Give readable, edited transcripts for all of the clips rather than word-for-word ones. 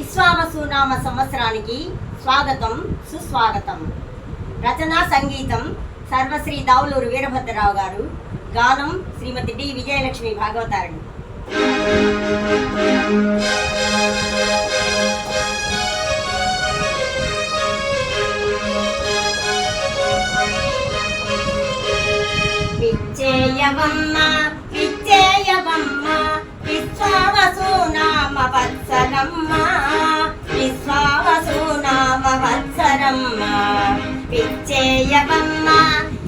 విశ్వావసునామ సంవత్సరానికి స్వాగతం సుస్వాగతం. రచనా సంగీతం సర్వశ్రీ దావులూరు వీరభద్రరావు గారు. గానం శ్రీమతి డి విజయలక్ష్మి భాగవతారిణి. విచ్చేయవమ్మ విచ్చేయవమ్మ విశ్వావసునామ వత్సరమ్మ విశ్వావసునామ వత్సరమ్మ. విచ్చేయవమ్మ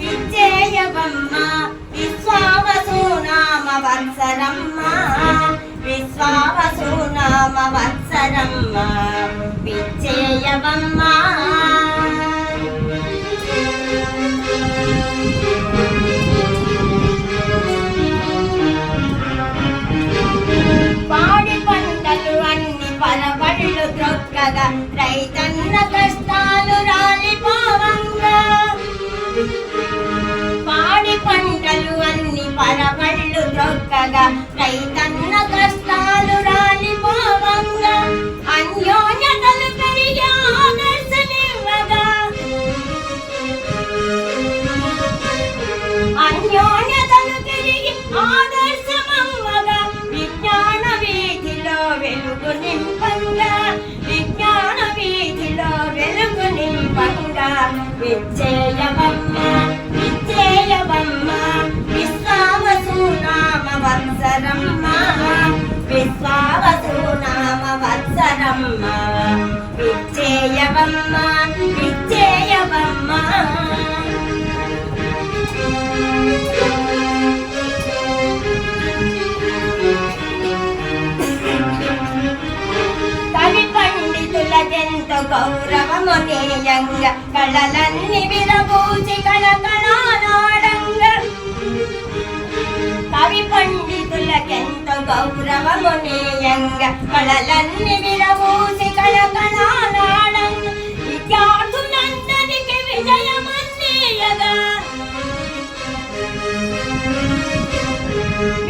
విచ్చేయవమ్మ విశ్వావసునామ వత్సరమ్మ విశ్వావసునామ వత్సరమ్మ. విచ్చేయవమ్మ పరబళ్ళు త్రొక్కగా రైతన్న కష్టాలు రాలిపోవంగా. పాడి పంటలు అన్ని పరబళ్ళు త్రొక్కగా రైతన్న కష్టాలు రాలిపోవంగా. అన్యోన్యతలు పెరిగి ఆదర్శనివ్వగా అన్యోన్యతలు పెరిగి ఆదర్శమవ్వగా. విజ్ఞాన వీధిలో వెలుగు నింపంగా విజ్ఞాన వీధిలో వెలుగు నింపంగా. విచ్చేయవమ్మ విచ్చేయవమ్మ విశ్వావసునామ వత్సరమ్మ విశ్వావసునామ వత్సరమ్మ. విచ్చేయవమ్మ విచ్చేయవమ్మ ఎంతో గౌరవమునేయంగా కళలన్నీ విరబూచి కళకళాడాడంగా. కవి పండితులకెంతో గౌరవమునేయంగా కళలన్నీ విరబూచి కళకళాడాడంగా. విద్యార్థులందరికీ విజయమన్నీయగా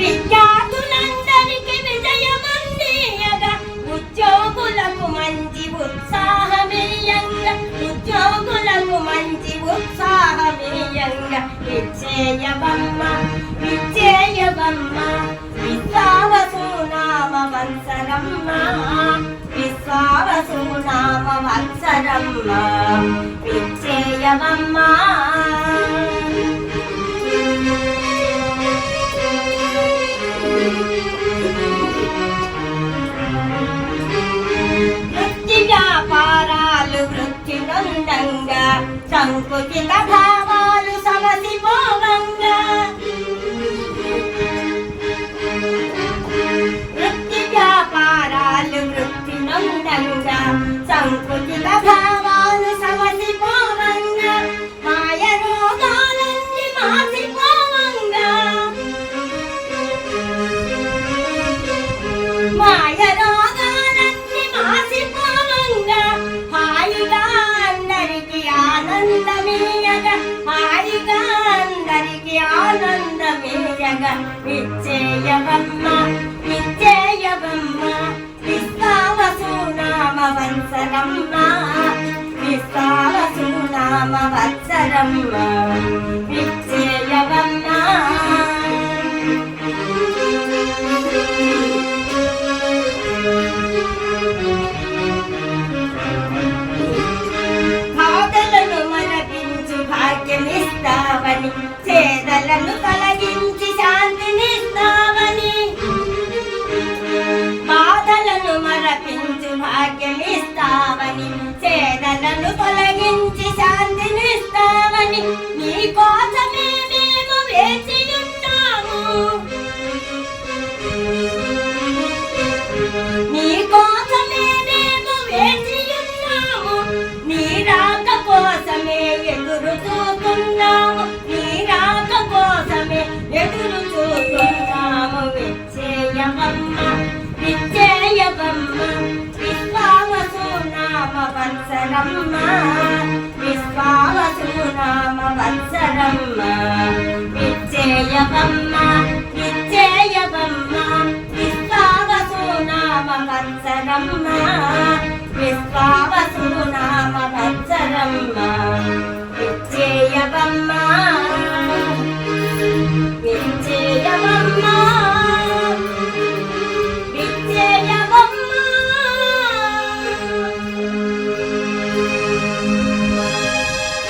విద్యార్థులందరికీ విజయమన్నీయగా. ఉద్యోగులకు మంచి ఉత్సాహమేయంగా ఉద్యోగులకు మంచి ఉత్సాహమేయంగా. విచ్చేయవమ్మ విచ్చేయవమ్మ విశ్వావసునామ వత్సరమ్మ విశ్వావసునామ వత్సరమ్మ. విచ్చేయవమ్మ వ్యాపారాలు వృత్తి నందంగా సంకుచిత భావాలు సమసిపోవంగా. వృత్తి వ్యాపారాలు వృత్తి నందంగా సంకుచిత భావాలు సమసిపోవంగా. మాయ రోగాలన్నీ మాసిపోవంగా మాయ రోగాలన్నీ మాసిపోవంగా. హాయిగా అందరికి ఆనందమేయగా హాయిగా అందరికి ఆనందమేయగా. విచ్చేయవమ్మ విచ్చేయవమ్మ విశ్వావసునామ వత్సరమ్మ విశ్వావసునామ వత్సరమ్మ. విచ్చేయవమ్మ భాగ్యమిస్తావని చేదలను తొలగించి శాంతినిస్తావని. బాధలను మరపించు భాగ్యమిస్తావని చేదలను తొలగించి శాంతినిస్తావని. నీ కోసమే మేము వేచియున్నాము నీ కోసమే మేము వేచియున్నాము. నీ రాక కోసమే ఎదురు చూస్తున్నాము నీ రాక కోసమే ఎదురు చూస్తున్నాము. విచ్చేయవమ్మ విచ్చేయవమ్మ విశ్వావసునామ వత్సరమ్మ విశ్వావసునామ వత్సరమ్మ.